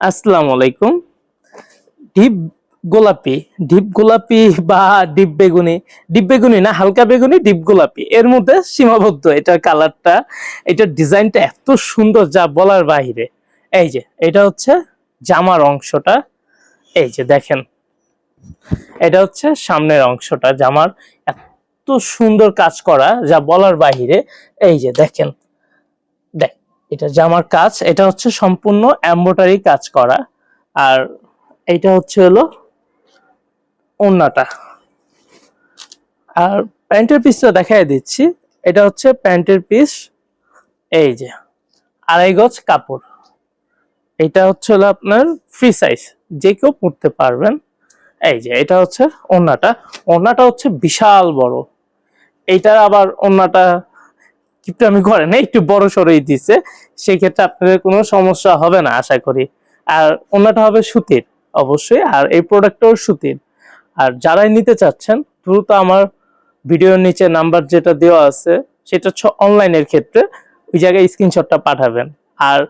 আসসালামু আলাইকুম। ডিপ গোলাপি, ডিপ গোলাপি বা ডিপ বেগুনি, ডিপ বেগুনি না হালকা বেগুনি, ডিপ গোলাপি এর মধ্যে সীমাবদ্ধ এটার কালারটা। এটার ডিজাইনটা এত সুন্দর যা বলার বাহিরে। এই যে এটা হচ্ছে জামার অংশটা, এই যে দেখেন এটা হচ্ছে সামনের অংশটা জামার, এত সুন্দর কাজ করা যা বলার বাহিরে। এই যে দেখেন, দেখ এটা জামার কাজ, এটা হচ্ছে সম্পূর্ণ এমব্রয়ডারি কাজ করা। আর এইটা হচ্ছে হলো ওড়নাটা। আর প্যান্টের পিসটা দেখাই দিচ্ছি, এটা হচ্ছে প্যান্টের পিস। এই যে 2.5 গজ কাপড়, এটা হচ্ছে হলো আপনার ফ্রি সাইজ, যে কেউ পরতে পারবেন। এই যে এটা হচ্ছে ওড়নাটা, ওড়নাটা হচ্ছে বিশাল বড়। এইটার আবার ওড়নাটা কিপটামি করে না, একটু বড় সরই দিছে, সেই ক্ষেত্রে আপনাদের কোনো সমস্যা হবে না আশা করি। আর ওড়নাটা হবে সুতির অবশ্যই, আর এই প্রোডাক্টটাও সুতির। আর যারাই নিতে চাচ্ছেন দ্রুত আমার ভিডিওর নিচে নাম্বার যেটা দেওয়া আছে সেটা হচ্ছে অনলাইনের ক্ষেত্রে, ওই জায়গায় স্ক্রিনশটটা পাঠাবেন। আর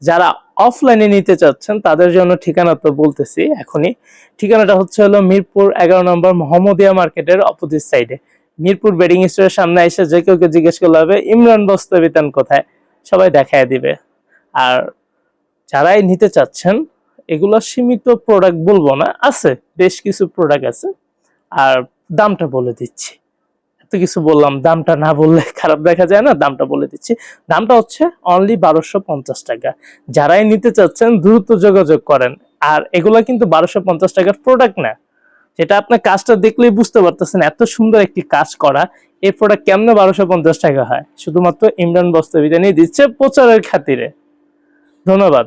যারা অফলাইনে নিতে চাচ্ছেন তাদের জন্য ঠিকানা তো বলতেছি এখনই। ঠিকানাটা হচ্ছে হলো মিরপুর 11 নম্বর মোহাম্মদিয়া মার্কেটের অপোজিট সাইডে। মিরপুর বেডিং স্টোরের সামনে এসে যে কেউ জিজ্ঞেস করলে হবে ইমরান বস্ত্র বিতান কোথায়, সবাই দেখায় দিবে। আর যারাই নিতে চাচ্ছেন, এগুলো সীমিত প্রোডাক্ট বলবো না, আছে বেশ কিছু প্রোডাক্ট আছে। আর দামটা বলে দিচ্ছি, এত কিছু বললাম, দামটা না বললে খারাপ দেখা যায় না, দামটা বলে দিচ্ছি। দামটা হচ্ছে অনলি 1250 টাকা। যারাই নিতে চাচ্ছেন দ্রুত যোগাযোগ করেন। আর এগুলা কিন্তু 1250 টাকার প্রোডাক্ট না, যেটা আপনার কাজটা দেখলেই বুঝতে পারতেছেন এত সুন্দর একটি কাজ করা। এই প্রোডাক্ট কেমনে 1250 টাকা হয়? শুধুমাত্র ইমরান বস্ত্র বিতানই দিচ্ছে প্রচারের খাতিরে। ধন্যবাদ।